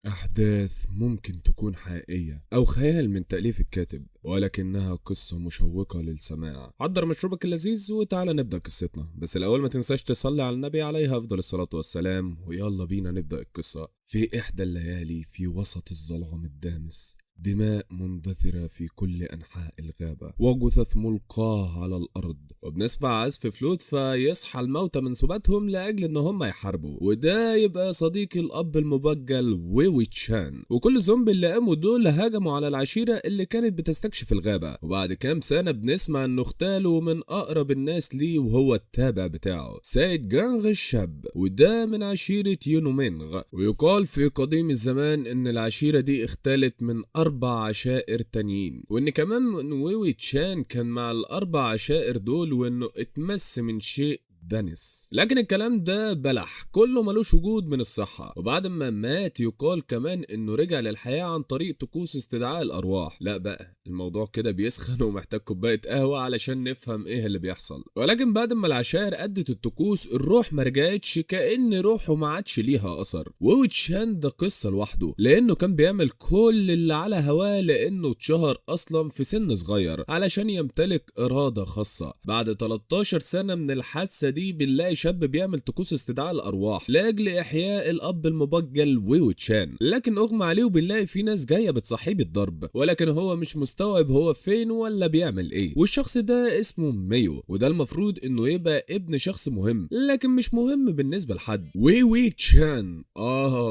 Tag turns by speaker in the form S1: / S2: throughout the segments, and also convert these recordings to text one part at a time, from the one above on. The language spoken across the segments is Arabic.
S1: أحداث ممكن تكون حقيقية أو خيال من تأليف الكاتب، ولكنها قصة مشوقة للسماع. حضر مشروبك اللذيذ وتعالى نبدأ قصتنا، بس الأول ما تنساش تصلي على النبي عليه أفضل الصلاة والسلام. ويلا بينا نبدأ القصة. في إحدى الليالي في وسط الظلام الدامس، دماء مندثرة في كل أنحاء الغابة وجثث ملقاة على الأرض، وبنسمع عزف فلوت فيصحى الموتى من سباتهم لأجل إن هم يحاربوا. وده يبقى صديقي الأب المبجل ويوي تشان، وكل زومبي اللي قاموا دول هاجموا على العشيرة اللي كانت بتستكشف الغابة. وبعد كام سنة بنسمع إنه اغتالوا من أقرب الناس ليه وهو التابع بتاعه سيد جانغ الشاب، وده من عشيرة يونومينغ. ويقال في قديم الزمان إن العشيرة دي اختلت من 4 عشائر تانيين، وإن كمان إن ويوي تشان كان مع ال4 عشائر دول، وإنه اتمس من شيء دانيس. لكن الكلام ده بلح كله ملوش وجود من الصحة. وبعد ما مات يقال كمان انه رجع للحياة عن طريق طقوس استدعاء الارواح. لا بقى الموضوع كده بيسخن ومحتاج كوباية قهوة علشان نفهم ايه اللي بيحصل. ولكن بعد ما العشائر ادت الطقوس الروح ما رجعتش، كأن روحه ما عادش ليها اثر. ووتشان ده قصة لوحده، لانه كان بيعمل كل اللي على هواه، لانه اتشهر اصلا في سن صغير علشان يمتلك ارادة خاصة. بعد 13 سنة من الحادثة دي بنلاقي شاب بيعمل طقوس استدعاء الارواح لاجل احياء الاب المبجل ويوي تشان، لكن اغمى عليه وبنلاقي في ناس جايه بتصحيه بالضرب، ولكن هو مش مستوعب هو فين ولا بيعمل ايه. والشخص ده اسمه ميو، وده المفروض انه يبقى ابن شخص مهم، لكن مش مهم بالنسبه لحد. ويوي تشان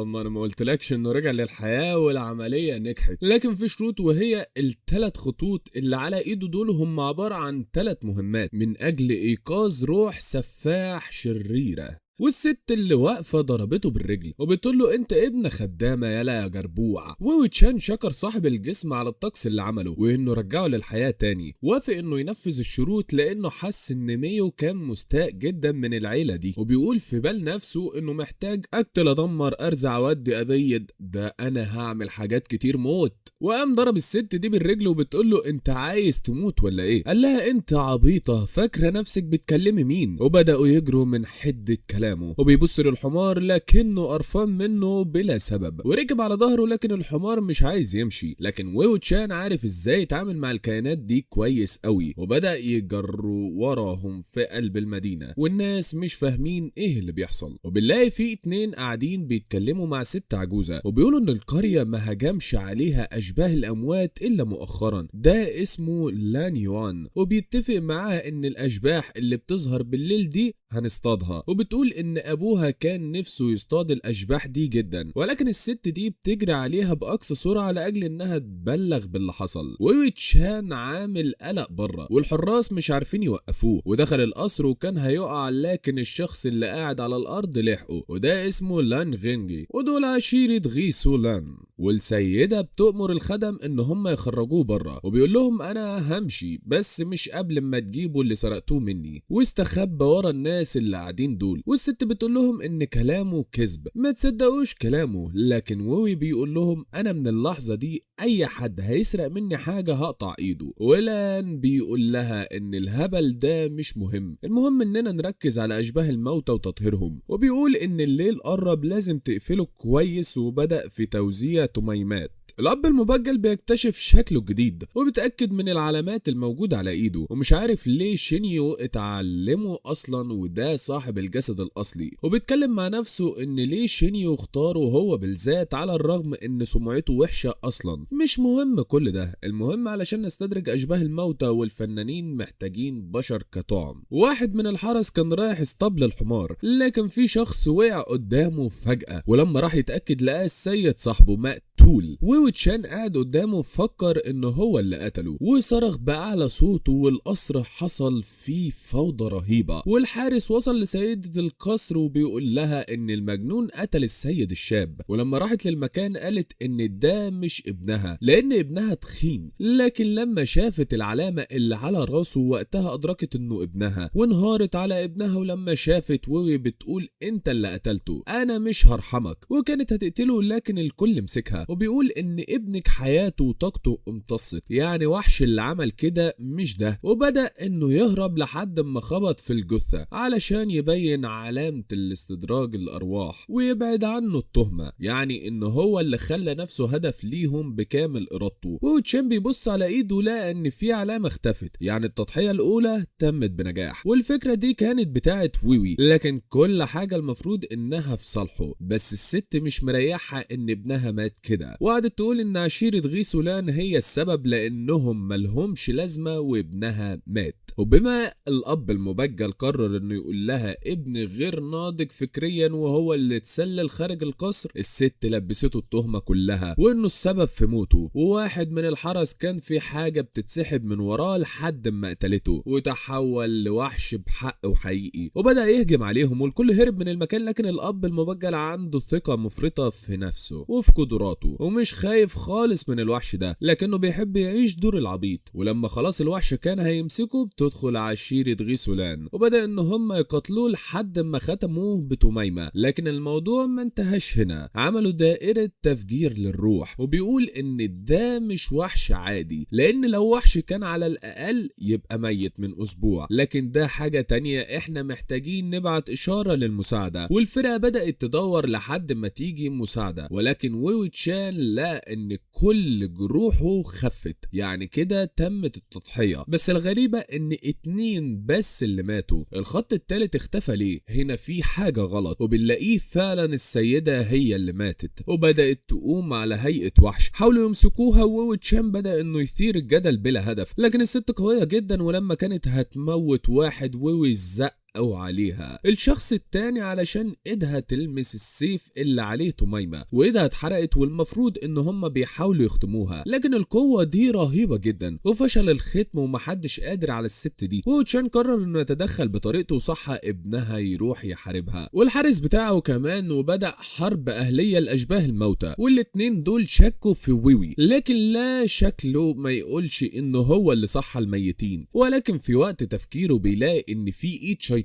S1: ما انا ما قلتلكش انه رجع للحياه والعمليه نجحت، لكن في شروط، وهي ال3 خطوط اللي على ايده دول هم عباره عن 3 مهمات من اجل ايقاظ روح سفاح شريرة. والست اللي واقفة ضربته بالرجل وبتقول له انت ابن خدامة يلا يا جربوع. ووتشان شكر صاحب الجسم على الطقس اللي عمله وانه رجعه للحياة تاني. وافق انه ينفذ الشروط لانه حس ان ميو كان مستاء جدا من العيلة دي، وبيقول في بال نفسه انه محتاج اقتل ادمر ارزع ودي ابيد، ده انا هعمل حاجات كتير موت. وقام ضرب الست دي بالرجل وبتقول له انت عايز تموت ولا ايه؟ قال لها انت عبيطة فاكرة نفسك بتكلمي مين؟ وبدأوا يجروا من حدة كلامه، وبيبص للحمار لكنه قرفان منه بلا سبب، وركب على ظهره لكن الحمار مش عايز يمشي. لكن ويو تشان عارف ازاي يتعامل مع الكائنات دي كويس قوي، وبدأ يجروا وراهم في قلب المدينة والناس مش فاهمين ايه اللي بيحصل. وبنلاقي في 2 قاعدين بيتكلموا مع ست عجوزة، وبيقولوا ان القرية ما هجمش عليها اشباه الاموات الا مؤخرا، ده اسمه لانيوان، وبيتفق معاها ان الاشباح اللي بتظهر بالليل دي هنصطادها. وبتقول ان ابوها كان نفسه يصطاد الاشباح دي جدا، ولكن الست دي بتجري عليها باقصى سرعه لاجل انها تبلغ باللي حصل. ويتشان عامل قلق بره والحراس مش عارفين يوقفوه، ودخل القصر وكان هيقع، لكن الشخص اللي قاعد على الارض لحقه، وده اسمه لان غينجي، ودول عشيره غيسو لان. والسيده بتؤمر الخدم ان هم يخرجوه بره، وبيقول لهم انا همشي بس مش قبل ما تجيبوا اللي سرقتوه مني. واستخبى ورا الناس اللي قاعدين دول، والست بتقول لهم ان كلامه كذب ما تصدقوش كلامه. لكن ووي بيقول لهم انا من اللحظه دي اي حد هيسرق مني حاجه هقطع ايده. ولان بيقول لها ان الهبل ده مش مهم، المهم اننا نركز على اشباه الموتى وتطهيرهم. وبيقول ان الليل قرب لازم تقفله كويس، وبدأ في توزيع تميمات. الأب المبجل بيكتشف شكله الجديد وبيتأكد من العلامات الموجودة على إيده، ومش عارف ليه شينيو اتعلمه أصلا وده صاحب الجسد الأصلي. وبيتكلم مع نفسه إن ليه شينيو اختاره هو بالذات على الرغم إن سمعته وحشة أصلا. مش مهم كل ده، المهم علشان نستدرج أشباه الموتى والفنانين محتاجين بشر كطعم. واحد من الحرس كان رايح اسطبل الحمار، لكن في شخص وقع قدامه فجأة، ولما راح يتأكد لقاه السيد صاحبه مقتول. ووتشان قاعد قدامه فكر انه هو اللي قتله، وصرخ بأعلى صوته والقصر حصل فيه فوضى رهيبة. والحارس وصل لسيدة القصر وبيقول لها ان المجنون قتل السيد الشاب. ولما راحت للمكان قالت ان ده مش ابنها لان ابنها تخين، لكن لما شافت العلامة اللي على راسه وقتها ادركت انه ابنها وانهارت على ابنها. ولما شافت ووي بتقول انت اللي قتلته انا مش هرحمك، وكانت هتقتله لكن الكل مسكها وبيقول ان ابنك حياته وطاقته امتصت، يعني وحش اللي عمل كده مش ده. وبدأ انه يهرب لحد ما خبط في الجثة علشان يبين علامة الاستدراج الارواح ويبعد عنه التهمة، يعني انه هو اللي خلى نفسه هدف ليهم بكامل ارادته. وتشين بيبص على ايده لقى ان في علامة اختفت، يعني التضحية الاولى تمت بنجاح. والفكرة دي كانت بتاعت ويوي، لكن كل حاجة المفروض انها في صالحه، بس الست مش مريحة ان ابنها مات كده، وقعدت تقول ان عشيرة غيسولان هي السبب لانهم ملهمش لازمة وابنها مات. وبما الاب المبجل قرر انه يقول لها ابن غير ناضج فكريا وهو اللي اتسلل خارج القصر، الست لبسته التهمة كلها وانه السبب في موته. وواحد من الحرس كان في حاجة بتتسحب من وراه لحد ما قتلته وتحول لوحش بحق وحقيقي وبدأ يهجم عليهم، والكل هرب من المكان. لكن الاب المبجل عنده ثقة مفرطة في نفسه وفي قدراته ومش خايف خالص من الوحش ده، لكنه بيحب يعيش دور العبيط. ولما خلاص الوحش كان هيمسكه بتدخل عشيرة غيسولان وبدأ ان هم يقتلوه لحد ما ختموه بتميمة. لكن الموضوع ما انتهاش هنا، عملوا دائرة تفجير للروح. وبيقول ان ده مش وحش عادي، لان لو وحش كان على الاقل يبقى ميت من اسبوع، لكن ده حاجة تانية. احنا محتاجين نبعت اشارة للمساعدة. والفرقة بدأت تدور لحد ما تيجي مساعدة، ولكن ويوي تشان لقى ان كل جروحه خفت، يعني كده تمت التضحية. بس الغريبة ان 2 بس اللي ماتوا، الخط التالت اختفى ليه؟ هنا في حاجة غلط. وبنلاقيه فعلا السيدة هي اللي ماتت وبدأت تقوم على هيئة وحش. حاولوا يمسكوها وويوي تشان بدأ انه يثير الجدل بلا هدف، لكن الست قوية جدا ولما كانت هتموت واحد ويوي زق او عليها الشخص التاني علشان ايدها تلمس السيف اللي عليه تميمة، وايدها اتحرقت. والمفروض ان هم بيحاولوا يختموها، لكن القوة دي رهيبة جدا وفشل الختم ومحدش قادر على الست دي. وتشان قرر انه يتدخل بطريقته وصح ابنها يروح يحاربها والحارس بتاعه كمان، وبدأ حرب اهلية لاشباه الموتى. والاتنين دول شكوا في ويوي، لكن لا شكله ما يقولش انه هو اللي صح الميتين. ولكن في وقت تفكيره بيلاقي ان في ايد شيطانية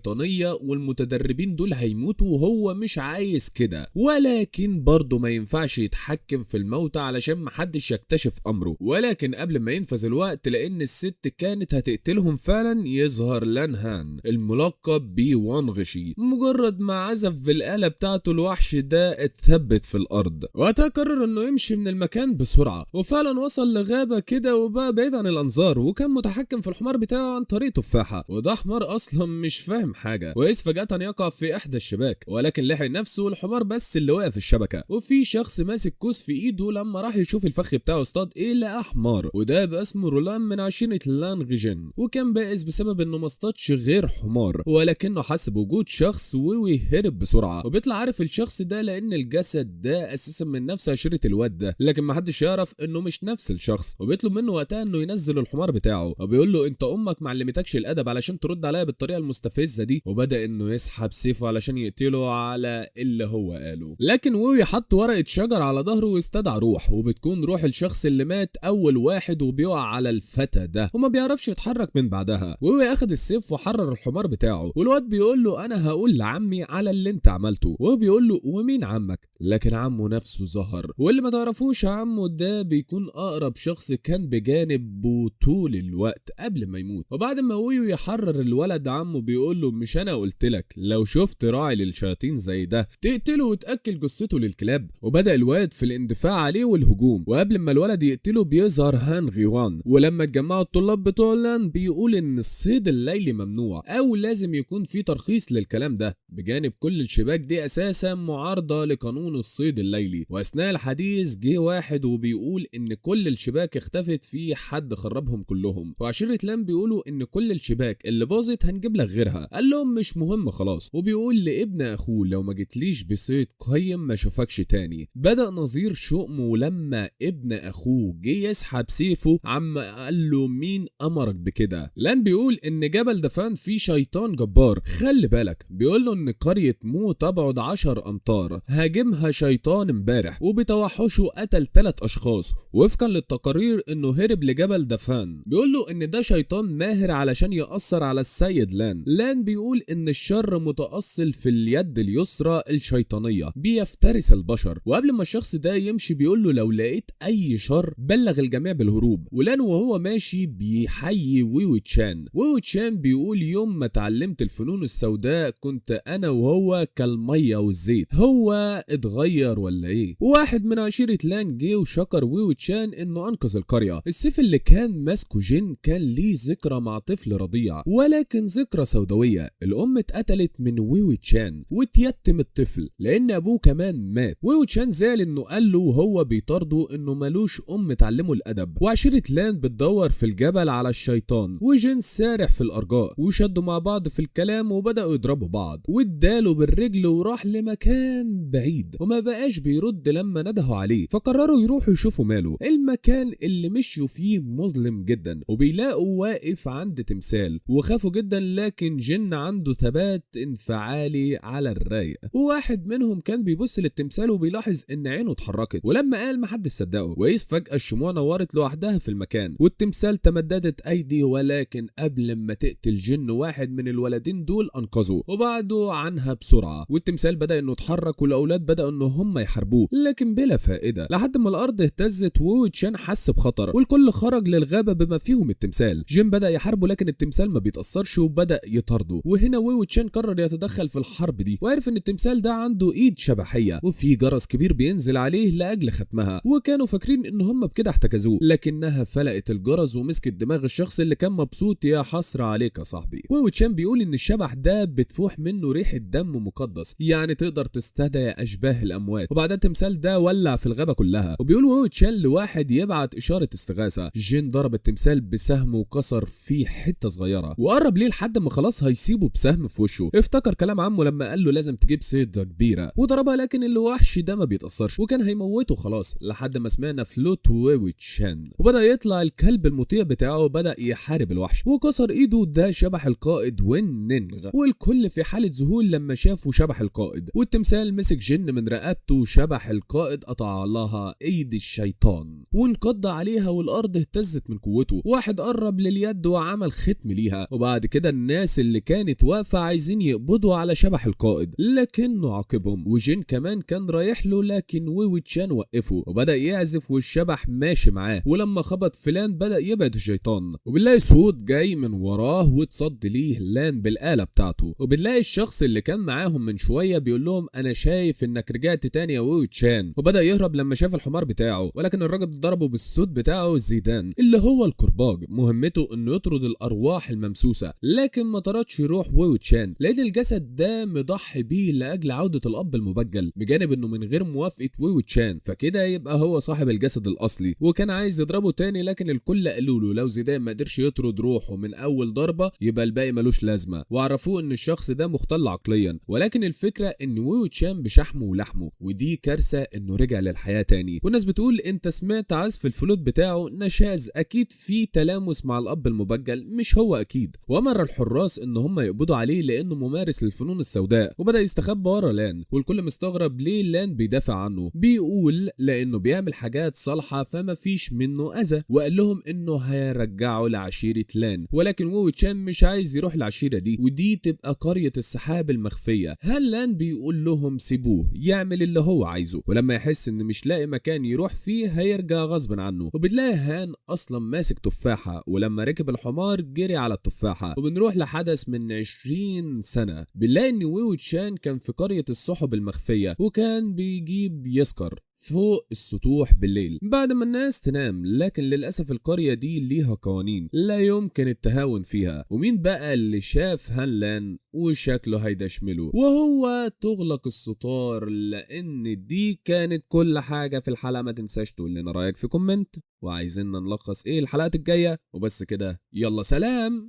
S1: والمتدربين دول هيموتوا وهو مش عايز كده، ولكن برضه ما ينفعش يتحكم في الموتى علشان محدش يكتشف امره. ولكن قبل ما ينفذ الوقت لان الست كانت هتقتلهم فعلا، يظهر لان هان الملقب بوان غشي. مجرد ما عزف بالآلة بتاعته الوحش ده اتثبت في الارض، وقتها قرر انه يمشي من المكان بسرعة. وفعلا وصل لغابة كده وبقى بعيد عن الانظار، وكان متحكم في الحمار بتاعه عن طريق تفاحة. وده حمار اصلا مش فاهم حاجة، وإذ فجأة يقع في إحدى الشباك، ولكن لحق نفسه والحمار بس اللي وقع في الشبكة. وفي شخص ماسك كوس في إيده، لما راح يشوف الفخ بتاعه اصطاد إيه لقى حمار، وده بقى اسمه رولان من عشيرة لان غيجين، وكان بائس بسبب إنه ما اصطادش غير حمار. ولكنه حس بوجود شخص وهرب بسرعة، وبيطلع عارف الشخص ده لأن الجسد ده أساسا من نفس عشيرة الواد ده، لكن محدش يعرف إنه مش نفس الشخص. وبيطلب منه وقتها إنه ينزل الحمار بتاعه، وبيقول له أنت أمك معلمتكش الأدب علشان ترد عليا بالطريقة المستفزة دي. وبدأ انه يسحب سيفه علشان يقتله على اللي هو قاله. لكن ويوي حط ورقة شجر على ظهره واستدعى روح، وبتكون روح الشخص اللي مات اول واحد وبيقع على الفتى ده وما بيعرفش يتحرك من بعدها. ويوي اخد السيف وحرر الحمار بتاعه، والواد بيقول له انا هقول لعمي على اللي انت عملته. وبيقول له ومين عمك؟ لكن عمه نفسه ظهر، واللي ما تعرفوش عمه ده بيكون اقرب شخص كان بجانبه طول الوقت قبل ما يموت. وبعد ما ويوي يحرر الولد، عمه بيقول له مش انا قلت لك لو شفت راعي للشياطين زي ده تقتله وتاكل جثته للكلاب؟ وبدا الواد في الاندفاع عليه والهجوم، وقبل ما الولد يقتله بيظهر هان غيوان. ولما اتجمعوا الطلاب بتوع لان بيقول ان الصيد الليلي ممنوع او لازم يكون في ترخيص للكلام ده، بجانب كل الشباك دي اساسا معارضه لقانون الصيد الليلي. واثناء الحديث جه واحد وبيقول ان كل الشباك اختفت، في حد خربهم كلهم. وعشيرة لان بيقولوا ان كل الشباك اللي باظت هنجيب لك غيرها. قال لهم مش مهم خلاص. وبيقول لابن اخوه لو ما جيتليش بصيد قيم ما اشوفكش تاني. بدأ نظير شؤم، ولما ابن اخوه جه يسحب سيفه عم قال له مين امرك بكده؟ لان بيقول ان جبل دفان فيه شيطان جبار، خلي بالك. بيقول له ان قرية مو تبعد 10 امتار هاجمها شيطان امبارح وبتوحشه قتل 3 اشخاص، وفقا للتقارير انه هرب لجبل دفان. بيقول له ان ده شيطان ماهر علشان يأثر على السيد لان بيقول ان الشر متأصل في اليد اليسرى الشيطانية بيفترس البشر، وقبل ما الشخص ده يمشي بيقول له لو لقيت اي شر بلغ الجميع بالهروب. ولان وهو ماشي بيحيي ويوي تشان. ويوي تشان بيقول يوم ما اتعلمت الفنون السوداء كنت انا وهو كالمية والزيت، هو اتغير ولا ايه؟ واحد من عشيرة لان جه وشكر ويوي تشان انه انقذ القرية. السيف اللي كان ماسكه جين كان ليه ذكرى مع طفل رضيع، ولكن ذكرى سوداوية. الام اتقتلت من ويوي تشان واتيتم الطفل لان ابوه كمان مات. ويوي تشان زعل انه قال له وهو بيطارده انه ملوش ام تعلمه الادب. وعشيرة لان بتدور في الجبل على الشيطان، وجين سارح في الارجاء، وشدوا مع بعض في الكلام وبداوا يضربوا بعض، واداله بالرجل وراح لمكان بعيد وما بقاش بيرد لما ندهوا عليه. فقرروا يروحوا يشوفوا ماله. المكان اللي مشوا فيه مظلم جدا، وبيلاقوا واقف عند تمثال وخافوا جدا، لكن جن عنده ثبات انفعالي على الرايق. وواحد منهم كان بيبص للتمثال وبيلاحظ ان عينه اتحركت، ولما قال محدش صدقه. وإذ فجأة الشموع نورت لوحدها في المكان، والتمثال تمددت ايديه، ولكن قبل ما تقتل جن واحد من الولدين دول انقذه وبعدوا عنها بسرعة. والتمثال بدأ انه يتحرك، والاولاد بدأوا ان هم يحاربوه لكن بلا فائدة، لحد ما الارض اهتزت وتشان حس بخطر والكل خرج للغابة بما فيهم التمثال. جين بدأ يحاربه لكن التمثال ما بيتأثرش وبدأ يطارده. وهنا وتشان قرر يتدخل في الحرب دي، وعرف ان التمثال ده عنده ايد شبحية وفي جرس كبير بينزل عليه لاجل ختمها، وكانوا فاكرين ان هم بكده احتجزوه، لكنها فلقت الجرس ومسكت دماغ الشخص اللي كان مبسوط. يا حسرة عليك يا صاحبي. وتشان بيقول ان الشبح ده بتفوح منه ريحة دم مقدس، يعني تقدر تستدعي اشباه الاموات. وبعدها التمثال ده ولع في الغابة كلها. وبيقول وتشان لواحد يبعت اشارة استغاثة. جين ضرب التمثال بسهم وكسر فيه حتة صغيرة، وقرب ليه لحد ما خلاص هيسيبه بسهم في وشه. افتكر كلام عمه لما قال له لازم تجيب صيدة كبيرة، وضربها لكن الوحش ده ما بيتأثرش وكان هيموته خلاص، لحد ما سمعنا فلوت وتشان. وبدأ يطلع الكلب المطيع بتاعه وبدأ يحارب الوحش وكسر ايده. ده شبح القائد والنينغ، والكل في حالة ذهول لما شافوا شبح القائد. والتمثال مسك جن من رقبته، وشبح القائد قطع لها ايد الشيطان وانقض عليها، والارض اهتزت من قوته. واحد قرب لليد وعمل ختم ليها، وبعد كده الناس اللي كانت واقفة عايزين يقبضوا على شبح القائد لكنه عاقبهم. وجين كمان كان رايح له لكن وتشان وقفه وبدأ يعزف والشبح ماشي معاه. ولما خبط فلان بدأ يبعد الشيطان، وبنلاقي صوت جاي من وراه وتصد ليه لان بالآلة بتاعته. وبنلاقي الشخص اللي كان معاهم من شوية بيقول لهم انا شايف انك رجعت تاني يا وتشان، وبدأ يهرب لما شاف الحمار بتاعه، ولكن الراجل ضربه بالصوت بتاعه زيدان اللي هو الكرباج. مهمته انه يطرد الارواح الممسوسة، لكن ما طردش روح وتشان لان الجسد ده مضحي بيه لاجل عودة الاب المبجل، بجانب انه من غير موافقة وتشان، فكده يبقى هو صاحب الجسد الاصلي. وكان عايز يضربه تاني لكن الكل قالوا له لو زيدان ما قدرش يطرد روحه من اول ضربة يبقى الباقي ملوش لازمة، وعرفوه ان الشخص ده مختل عقليا. ولكن الفكرة ان وتشان بشحمه ولحمه، ودي كارثة انه رجع للحياة تاني. والناس بتقول انت سمعت عزف الفلوت بتاعه نشاز، اكيد في تلامس مع الاب المبجل، مش هو اكيد. وامر الحراس ان هم يقبضوا عليه لانه ممارس للفنون السوداء، وبدا يستخبى ورا لان. والكل مستغرب ليه لان بيدافع عنه، بيقول لانه بيعمل حاجات صالحة فما فيش منه اذى، وقال لهم انه هيرجعه لعشيرة لان. ولكن وتشان مش عايز يروح العشيرة دي، ودي تبقى قرية السحاب المخفية. هل لان بيقول لهم سيبوه يعمل اللي هو عايزه، ولما يحس ان مش لاقي مكان يروح فيه هيرجع غصبا عنه. وبتلاقي هان اصلا ماسك تفاحة، ولما ركب الحمار جري على التفاحة. وبنروح لحدث من 20 سنة، بنلاقي ان وتشان كان في قرية السحب المخفية، وكان بيجيب يسكر فوق السطوح بالليل بعد ما الناس تنام. لكن للأسف القرية دي ليها قوانين لا يمكن التهاون فيها. ومين بقى اللي شاف هانلان وشكله هيدشمله، وهو تغلق الستار. لأن دي كانت كل حاجة في الحلقة. ما تنساش تقول لنا رأيك في كومنت، وعايزيننا نلخص ايه الحلقات الجاية. وبس كده، يلا سلام.